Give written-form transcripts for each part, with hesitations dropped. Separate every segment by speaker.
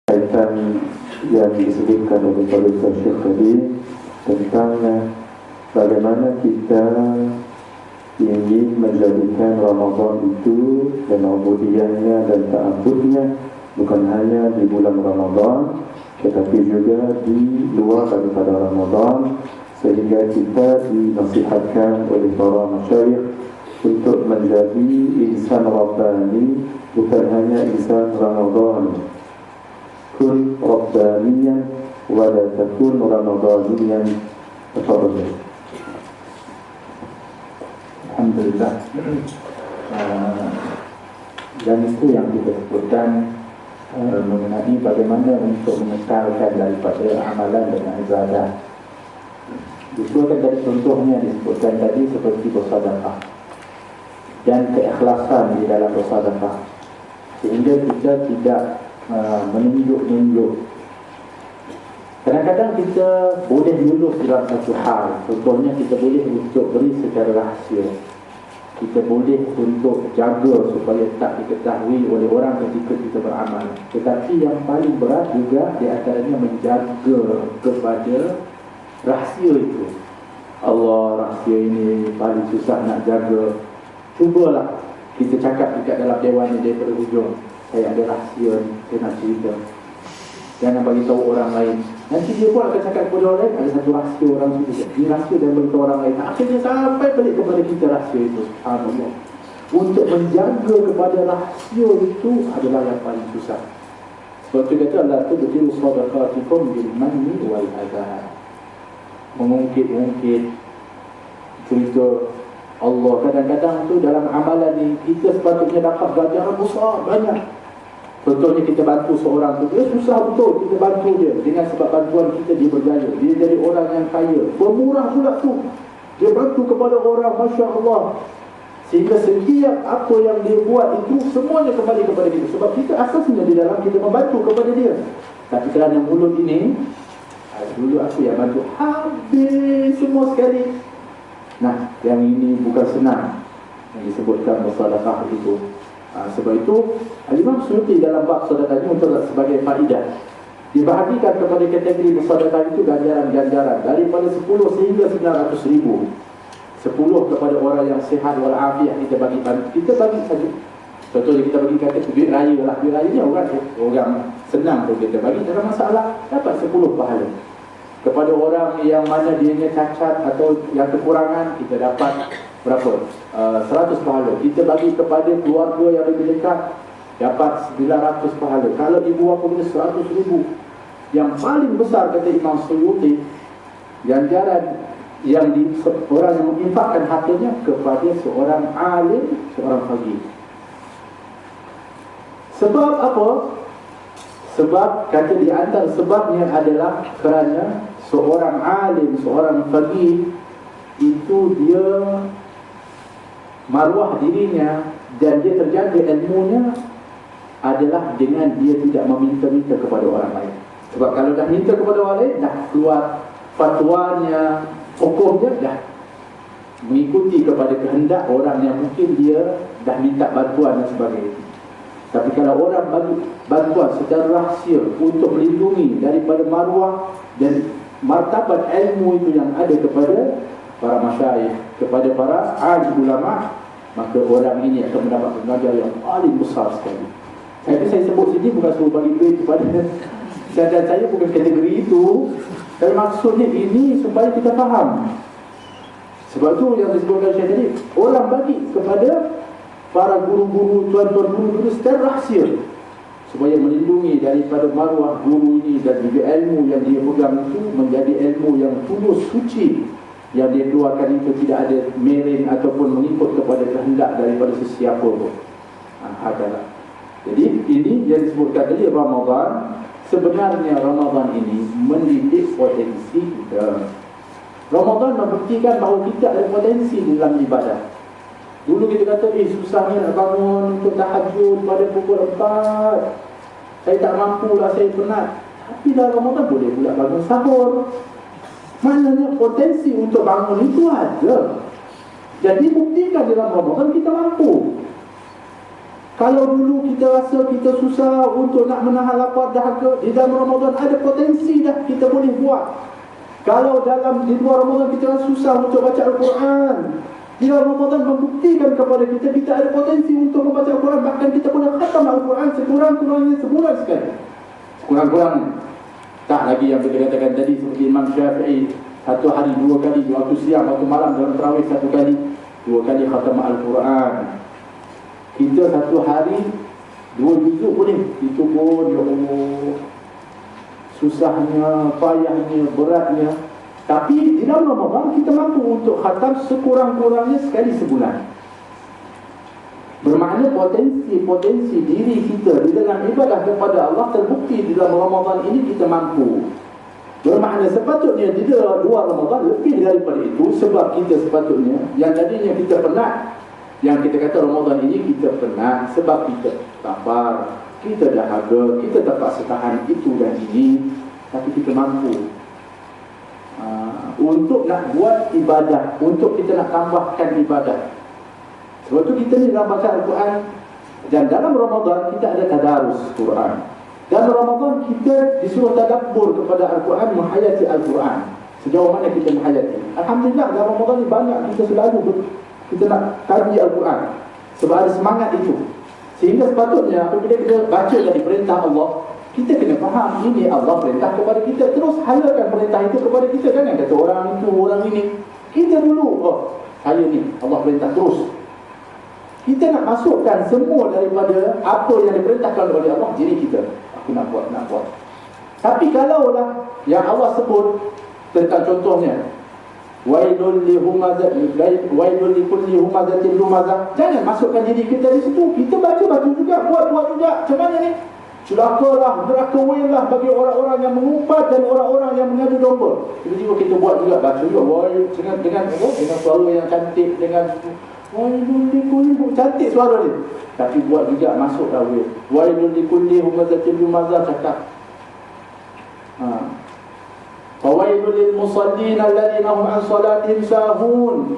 Speaker 1: kaitan yang disebutkan oleh Pak Syekh tadi tentang bagaimana kita ingin menjadikan Ramadan itu dan ubudiyahnya dan ta'abbudnya bukan hanya di bulan Ramadan tetapi juga di luar daripada Ramadan, sehingga kita dinasihatkan oleh para masyayikh untuk menjadi insan Rabbani, bukan hanya insan Ramadan. Kun Rabbaniyan wa la takun Ramadaniyan. Tafadhal.
Speaker 2: Alhamdulillah. Dan itu yang kita sebutkan mengenai bagaimana untuk mengekalkan daripada amalan dengan ibadah. Disebutkan dari contohnya disebutkan tadi seperti bersedekah dan keikhlasan di dalam bersedekah, sehingga kita tidak menunjuk-nunjuk. Kadang-kadang kita boleh lulus dalam satu hal. Contohnya kita boleh untuk beri secara rahsia, kita boleh untuk jaga supaya tak diketahui oleh orang ketika kita beramal. Tetapi yang paling berat juga di antaranya menjaga kepada rahsia itu. Allah, rahsia ini paling susah nak jaga. Cubalah kita cakap dekat dalam dewan ni daripada hujung, saya ada rahsia ni, saya nak cerita. Jangan bagi tahu orang lain. Nanti dia pun akan cakap kepada orang lain, ada satu rahsia orang tu juga. Ini rahsia dan beritahu orang lain. Akhirnya sampai balik kepada kita rahsia itu. Subhanallah. Untuk menjaga kepada rahsia itu adalah yang paling susah. Sebab itu kata Allah tu berilu sadaqatikum bil manni wal adha. Mengungkit-ungkit cerita Allah. Kadang-kadang tu dalam amalan ni kita sepatutnya dapat ganjaran besar, banyak. Contohnya kita bantu seorang tu, dia susah betul, kita bantu dia. Dengan sebab bantuan kita dia berjaya, dia jadi orang yang kaya, pemurah pula tu. Dia bantu kepada orang, Masya Allah. Sehingga setiap apa yang dia buat itu semuanya kembali kepada kita. Sebab kita asasnya di dalam kita membantu kepada dia. Tapi kerana mulut ini, dulu aku yang bantu, habis semua sekali. Nah, yang ini bukan senang yang disebutkan bersedekah itu. Sebab itu Imam Suyuti dalam bab sedekah ini untuk sebagai faedah dibahagikan kepada kategori bersedekah itu ganjaran-ganjaran daripada 10 sehingga 900 ribu. 10 kepada orang yang sihat walafiat, kita bagi saja. Contohnya kita bagi kata duit raya lah, duit raya ni orang senang tu kita bagi, tak ada masalah, dapat 10 pahala. Kepada orang yang mana dianya cacat atau yang kekurangan, kita dapat berapa? 100 pahala. Kita bagi kepada keluarga yang lebih dekat, dapat 900 pahala. Kalau ibu bapa punya 100 ribu. Yang paling besar kata Imam Suyuti, ganjaran yang orang yang menginfakkan hartanya kepada seorang alim, seorang faqih. Sebab apa? Sebab kata di antara sebabnya adalah kerana seorang alim, seorang faqih itu dia maruah dirinya dan dia terjaga ilmunya adalah dengan dia tidak meminta-minta kepada orang lain. Sebab kalau dah minta kepada orang lain, dah keluar fatwanya, hukumnya, dah mengikuti kepada kehendak orang yang mungkin dia dah minta bantuan dan sebagainya. Tapi kalau orang bagi bantuan secara rahsia untuk melindungi daripada maruah dan martabat ilmu itu yang ada kepada para masyayikh, kepada para alim ulama, maka orang ini akan mendapat ganjaran yang paling besar sekali. Saya sebut sini bukan suruh bagi duit kepada dan saya bukan kategori itu. Tapi maksudnya ini supaya kita faham. Sebab tu yang disebutkan saya tadi, orang bagi kepada para guru-guru, tuan-tuan guru-guru secara rahsia supaya melindungi daripada maruah guru ini dan juga ilmu yang dia pegang itu menjadi ilmu yang tulus, suci, yang dia keluarkan itu tidak ada merin ataupun mengikut kepada kehendak daripada sesiapa pun. Adalah. Jadi ini yang disebutkan tadi Ramadan. Sebenarnya Ramadan ini mendidik potensi kita. Ramadan membuktikan bahawa kita ada potensi dalam ibadah. Dulu kita kata, susahnya nak bangun untuk tahajud pada pukul 4. Saya tak mampu lah, saya penat. Tapi dalam Ramadan boleh pula bangun sahur. Maknanya potensi untuk bangun itu ada. Jadi buktikan dalam Ramadan kita mampu. Kalau dulu kita rasa kita susah untuk nak menahan lapar dahaga, di dalam Ramadan ada potensi dah kita boleh buat. Kalau di luar Ramadan kita susah untuk baca Al-Quran, di dalam Ramadan membuktikan kepada kita ada potensi untuk membaca Al-Quran. Bahkan kita boleh khatam Al-Quran sekurang-kurangnya sebulan sekali. Sekurang-kurangnya. Tak lagi yang kita katakan tadi seperti Imam Syafi'i, satu hari 2 kali, waktu siang, waktu malam dalam tarawih 1 kali, 2 kali khatam Al-Quran. Kita satu hari 2 juzuk boleh. Itu pun ya Allah, susahnya, payahnya, beratnya. Tapi di dalam Ramadan kita mampu untuk khatam sekurang-kurangnya sekali sebulan. Bermakna potensi diri kita di dalam ibadah kepada Allah terbukti di dalam Ramadan ini kita mampu. Bermakna sepatutnya di luar Ramadan lebih daripada itu, sebab kita sepatutnya yang tadinya kita penat, yang kita kata Ramadan ini kita penat sebab kita lapar, kita dahaga, kita terpaksa tahan itu dan ini, tapi kita mampu untuk nak buat ibadah, untuk kita nak tambahkan ibadah. Sebab tu kita ni dalam baca Al-Quran, dan dalam Ramadan kita ada tadarus Quran. Dalam Ramadan kita disuruh tadabbur kepada Al-Quran, menghayati Al-Quran. Sejauh mana kita menghayati. Alhamdulillah dalam Ramadan ni banyak kita selalu kita nak kaji Al-Quran, sebab ada semangat itu. Sehingga sepatutnya apabila kita baca dari perintah Allah, kita kena faham ini Allah perintah kepada kita, terus halakan perintah itu kepada kita. Jangan kata orang itu, orang ini. Kita dulu, saya ni Allah perintah terus. Kita nak masukkan semua daripada apa yang diperintahkan oleh Allah diri kita. Aku nak buat. Tapi kalaulah yang Allah sebut tentang contohnya, wailul likulli humazatin lumazah, jangan masukkan diri kita di situ. Kita baca juga, buat juga. Macam mana ni? Celakalah, neraka lah bagi orang-orang yang mengumpat dan orang-orang yang mengadu domba. Tiba-tiba kita buat juga, baca juga dengan suara yang cantik, dengan wailul likulli, cantik suara dia, tapi buat juga, masuklah wailul likulli humazatin lumazah, cakap fawailul lil musallin alladhina hum an salatihim sahun.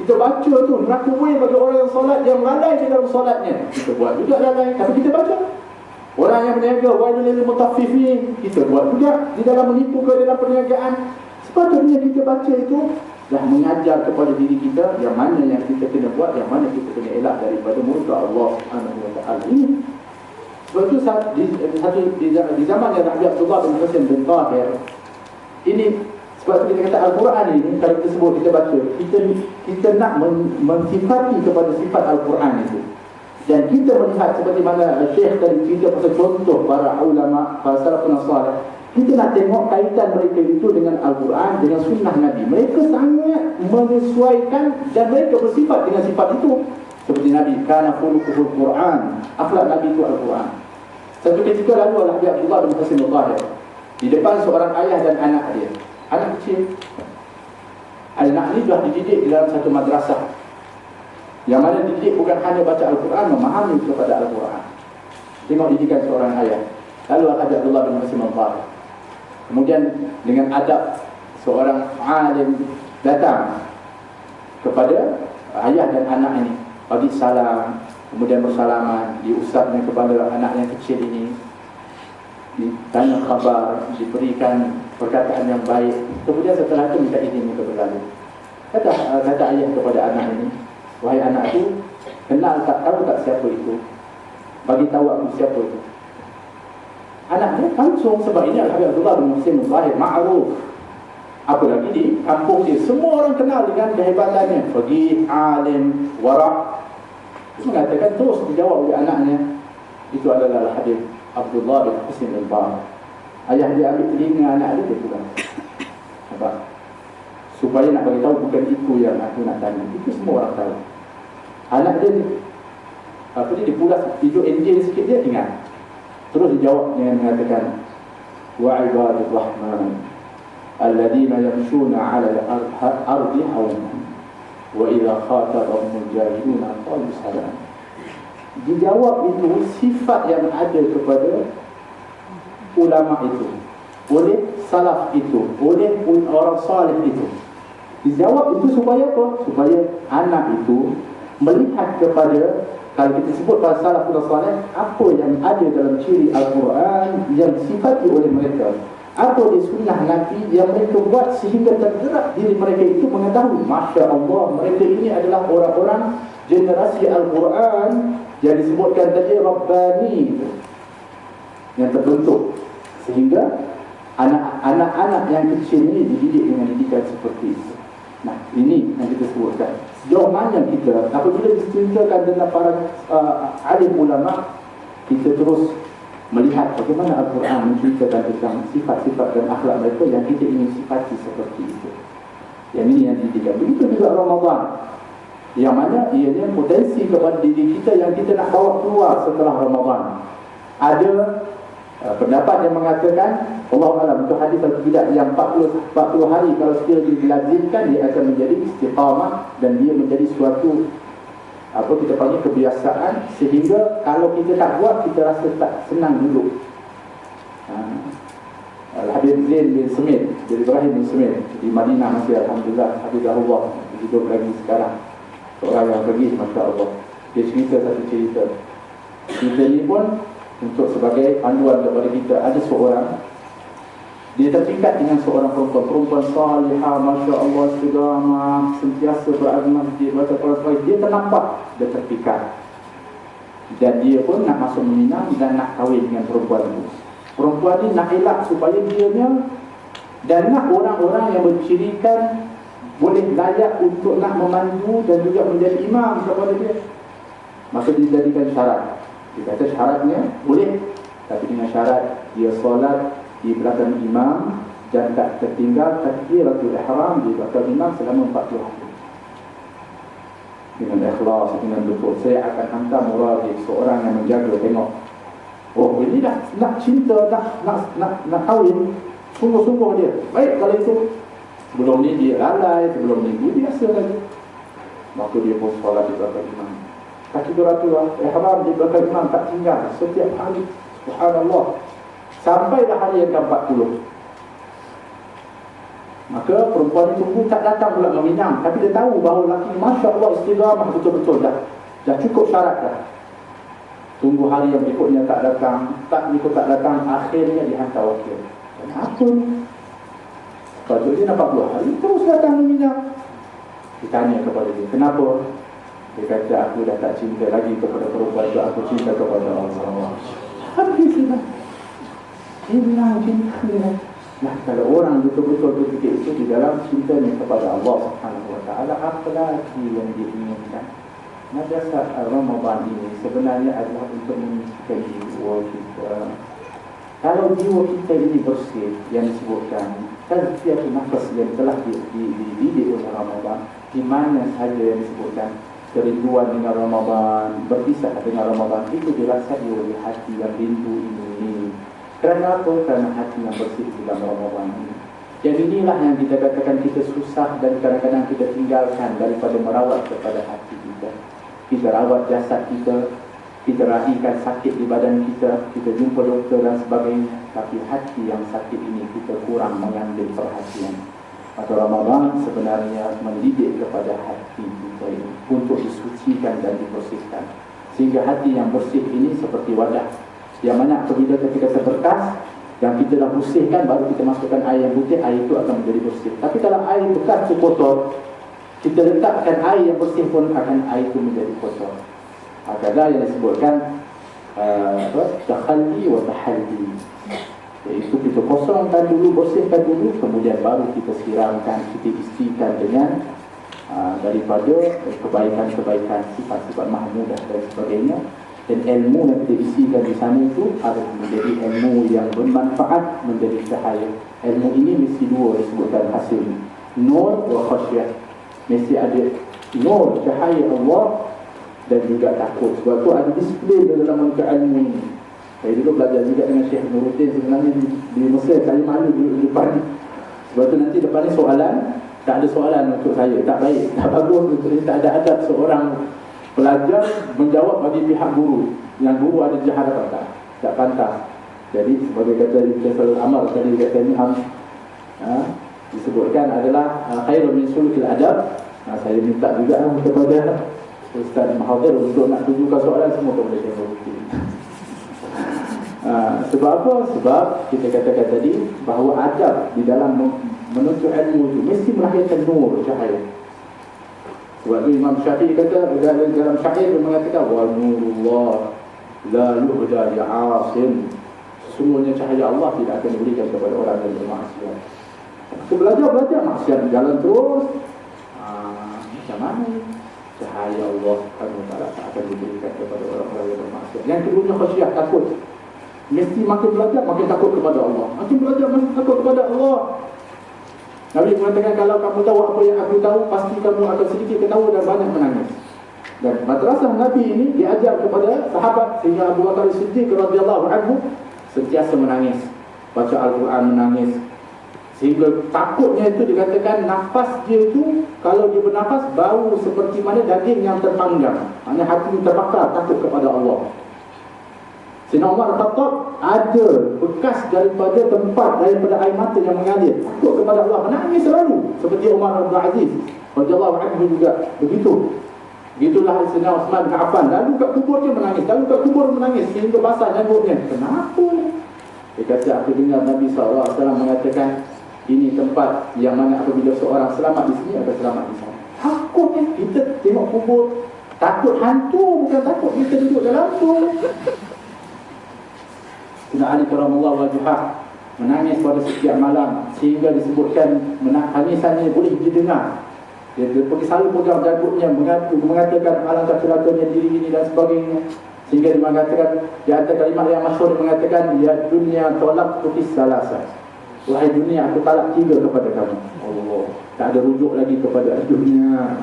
Speaker 2: Kita baca tu, neraka bagi orang yang solat, yang lalai di dalam solatnya. Kita buat juga lalai, tapi kita baca. Orang yang berniaga, wailul lil mutaffifin, kita buat juga di dalam menipu ke dalam perniagaan. Sepatutnya kita baca itu dah mengajar kepada diri kita yang mana yang kita kena buat, yang mana kita kena elak daripada murka Allah Subhanahu wa taala ini. Sebab itu di zaman yang Nabi Abdullah bin Husain bin Tahir ini, sebab itu kita kata Al-Quran ini, kalau kita sebut, kita baca, kita nak mensifati kepada sifat Al-Quran itu. Dan kita melihat seperti mana Syekh tadi cerita pasal contoh para ulama, para salafun salih. Kita nak tengok kaitan mereka itu dengan Al-Quran, dengan sunnah Nabi. Mereka sangat menyesuaikan dan mereka bersifat dengan sifat itu. Seperti Nabi, kana khuluquhul Quran, akhlak Nabi itu Al-Quran. Satu ketika lalu Nabi Abdullah bin Husain al-Tahir di depan seorang ayah dan anak dia, anak kecil. Anak ini sudah dididik di dalam satu madrasah, yang mana dididik bukan hanya baca Al-Quran, memahami kepada Al-Quran. Tengok didikan seorang ayah. Lalu Nabi Abdullah bin Husain al-Tahir, kemudian dengan adab seorang alim datang kepada ayah dan anak ini, bagi salam, kemudian bersalaman, diusapnya kepada anak yang kecil ini, ditanya khabar, diberikan perkataan yang baik. Kemudian setelah itu minta izin untuk berlalu. Kata ayah kepada anak ini, wahai anak itu, kenal tak, tahu tak siapa itu? Bagi tahu aku siapa itu. Anak dia langsung, sebab ini Al-Habib Abdullah bin Husain al-Tahir ma'ruf. Apa lagi di kampung dia, semua orang kenal dengan kehebatannya, faqih, alim, wara'. Dia mengatakan, terus dijawab oleh anaknya, itu adalah Al-Habib Abdullah bin Husain al-Tahir. Ayah dia ambil telinga anak dia pulang. Nampak? Supaya nak bagi tahu bukan itu yang aku nak tanya. Itu semua orang tahu. Anak dia dia pulas, tidur enjin sikit, dia ingat. Terus dijawab dengan mengatakan, wa ibadur rahman alladhina yamshuna 'ala al-ardi hawnan wa idza khatabahumul jahiluna qalu salam. Dijawab itu sifat yang ada kepada ulama itu, oleh salaf itu, oleh orang salih itu. Dijawab itu supaya apa? Supaya anak itu melihat kepada kalau kita sebut para salafus saleh, apa yang ada dalam ciri Al-Quran yang disifati oleh mereka, apa di sunnah Nabi yang mereka buat sehingga tergerak diri mereka itu mengetahui, Masya Allah, mereka ini adalah orang-orang generasi Al-Quran yang disebutkan tadi Rabbani, yang terbentuk sehingga anak-anak yang kecil ini dididik dengan didikan seperti itu. Nah, ini yang kita sebutkan. Sejauh mana kita apabila diceritakan tentang para alim ulama, kita terus melihat bagaimana Al-Quran menceritakan tentang sifat-sifat dan akhlak mereka yang kita ingin sifati seperti itu. Yang ini yang didikan. Begitu juga Ramadan, yang mana ianya potensi kepada diri kita yang kita nak bawa keluar setelah Ramadan. Ada pendapat yang mengatakan, Allah Alam, untuk hadis atau tidak, yang 40 hari kalau sekiranya dilazimkan, dia akan menjadi istiqamah dan dia menjadi suatu apa kita panggil kebiasaan, sehingga kalau kita tak buat, kita rasa tak senang dulu. Al-Habib Zain bin Semit, dari Ibrahim bin Semit di Madinah masih, Alhamdulillah, Habibullah hidup lagi sekarang, seorang yang pergi, Masya Allah. Dia cerita satu cerita. Cerita ni pun untuk sebagai panduan kepada kita. Ada seorang, dia terpikat dengan seorang perempuan salihah, Masya Allah, istiqamah, sentiasa berazmah, dia baca Quran, dia ternampak, dia terpikat. Dan dia pun nak masuk meminang dan nak kahwin dengan perempuan itu. Perempuan ni nak elak supaya dianya dan nak orang-orang yang bercirikan boleh layak untuk nak memandu dan juga menjadi imam kepada dia. Maka dia jadikan syarat. Dia kata syaratnya boleh, tapi dengan syarat dia solat di belakang imam dan tak tertinggal takbiratul ihram di belakang imam selama 40 hari. Dengan ikhlas, dengan betul, saya akan hantar murabbi, seorang yang menjaga, tengok. Oh, ini dah nak cinta, nak kahwin, sungguh-sungguh dia. Baik kalau itu. Sebelum ni dia lalai, sebelum ni dia biasa lagi. Maka dia pun solat di belakang imam. Takbiratul ihram di belakang imam tak tinggal setiap hari. Subhanallah. Sampailah hari yang ke-40. Maka perempuan itu tunggu, tak datang pula meminang. Tapi dia tahu bahawa lelaki, Masya Allah, istiqamah betul-betul dah cukup syarat dah. Tunggu hari yang berikutnya tak datang, tak datang, akhirnya dihantar wakil. Kenapa ni? Sepatutnya dia 40 hari terus datang meminang. Ditanya kepada dia, kenapa? Dia kata, aku dah tak cinta lagi kepada perempuan itu, aku cinta kepada Allah. Habis dah. Hilang cinta dia. Nah, kalau orang betul-betul berfikir itu di dalam cintanya kepada Allah Subhanahu Wa Taala, apa lagi yang diinginkan? Madrasah Ramadan ini sebenarnya adalah untuk menyucikan jiwa kita. Kalau jiwa kita ini bersih, yang disebutkan tazkiyatun nafas yang telah dididik oleh Ramadan, di mana saja yang disebutkan kerinduan dengan Ramadan, berpisah dengan Ramadan, itu dirasai oleh hati yang rindu ini. Kerana apa? Kerana hati yang bersih di dalam Ramadan ini. Jadi inilah yang kita katakan kita susah dan kadang-kadang kita tinggalkan daripada merawat kepada hati kita. Kita rawat jasad kita, kita raihkan sakit di badan kita, kita jumpa doktor dan sebagainya. Tapi hati yang sakit ini kita kurang mengambil perhatian. Atau Ramadan sebenarnya mendidik kepada hati kita ini untuk disucikan dan dibersihkan. Sehingga hati yang bersih ini seperti wadah yang mana apabila ketika terberkas, yang kita dah bersihkan, baru kita masukkan air yang putih, air itu akan menjadi bersih. Tapi kalau air bekas itu kotor, kita letakkan air yang bersih pun akan air itu menjadi kotor. Ada yang disebutkan takhalli wa tahalli, iaitu kita kosongkan dulu, bersihkan dulu, kemudian baru kita siramkan, kita isikan dengan daripada kebaikan-kebaikan, sifat-sifat mahmudah dan sebagainya. Dan ilmu yang kita isikan di sana itu harus menjadi ilmu yang bermanfaat, menjadi cahaya. Ilmu ini mesti dua disebutkan hasil, nur wa khasyah. Mesti ada nur, cahaya Allah, dan juga takut. Sebab tu ada disiplin dalam muka ilmu ini. Saya dulu belajar juga dengan Syekh Nuruddin sebenarnya di Mesir. Saya malu duduk di depan. Sebab tu nanti depan ni soalan, tak ada soalan untuk saya, tak baik, tak bagus untuk saya. Tak ada adab seorang pelajar menjawab bagi pihak guru. Yang guru ada jahat tak pantas. Jadi sebagai kata Profesor Amal tadi kata ni disebutkan adalah khairun min sulukil adab. Saya minta juga kepada Ustaz Mahathir untuk nak tunjukkan soalan semua kepada Syekh Bukti. Sebab apa? Sebab kita katakan tadi bahawa adab di dalam menuntut ilmu itu mesti melahirkan nur, cahaya. Sebab itu Imam Syafi'i kata dalam syair dia mengatakan wa nurullah la yuhda li'asin. Sesungguhnya cahaya Allah tidak akan diberikan kepada orang yang bermaksiat. Kita belajar maksiat jalan terus. Macam mana cahaya Allah tak akan diberikan kepada orang-orang yang bermaksiat. Yang keduanya khasyah, takut. Mesti makin belajar makin takut kepada Allah. Makin belajar makin takut kepada Allah. Nabi mengatakan kalau kamu tahu apa yang aku tahu, pasti kamu akan sedikit ketawa dan banyak menangis. Dan madrasah Nabi ini diajar kepada sahabat sehingga Abu Bakar Siddiq radhiyallahu anhu sentiasa menangis, baca Al-Quran menangis. Sehingga takutnya itu dikatakan nafas dia itu kalau dia bernafas bau seperti mana daging yang terpanggang. Hanya hati terbakar takut kepada Allah. Sayyidina Umar Khattab ada bekas daripada air mata yang mengalir. Takut kepada Allah, menangis selalu. Seperti Umar bin Aziz radhiyallahu anhu juga begitu. Begitulah Sayyidina Uthman bin Affan. Lalu kat kubur dia menangis, sehingga basah janggutnya. Kenapa ni? Dia kata aku dengar Nabi SAW mengatakan ini tempat yang mana apabila seorang selamat di sini akan selamat di sana. Takutnya kita tengok kubur, takut hantu, bukan takut kita duduk dalam tu. Sayyidina Ali karamallahu wajhah menangis pada setiap malam sehingga disebutkan tangisannya boleh didengar. Dia pergi selalu pegang janggutnya mengatakan alangkah celakanya diri ini dan sebagainya. Sehingga dia mengatakan di antara kalimat yang masyhur dia mengatakan ya dunia tolak tukis salasa. Wahai dunia aku talak 3 kepada kamu. Allah, tak ada rujuk lagi kepada dunia.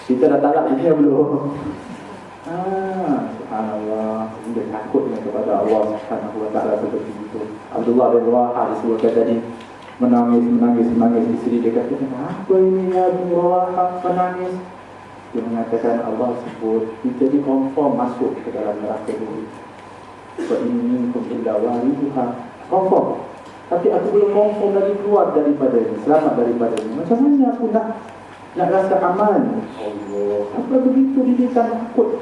Speaker 2: Kita dah talak dunia belum? Subhanallah, dia takutnya kepada Allah Subhanahu wa ta'ala seperti itu. Abdullah bin Rawaha disebutkan tadi menangis isteri dia kata, kenapa ini ya Abu Rawaha menangis? Dia mengatakan Allah sebut kita ni confirm masuk ke dalam neraka dulu. Wa in minkum illa wariduha. Confirm. Tapi aku belum confirm lagi keluar daripada ini, selamat daripada ini. Macam mana aku nak rasa aman? Allah, apa begitu didikan takut?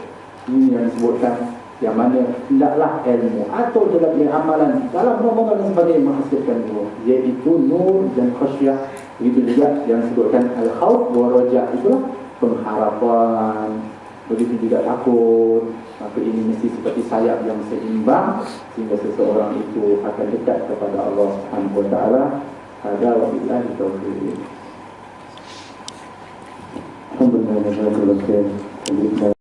Speaker 2: Ini yang disebutkan yang mana hendaklah ilmu atau dalam amalan dalam Ramadan dan sebagainya menghasilkan nur, iaitu nur dan khasyah. Begitu juga yang disebutkan al-khawf wa raja, itulah pengharapan, begitu juga takut. Maka ini mesti seperti sayap yang seimbang sehingga seseorang itu akan dekat kepada Allah Subhanahu wa ta'ala. Hada wa billahi taufiq.
Speaker 1: Alhamdulillah.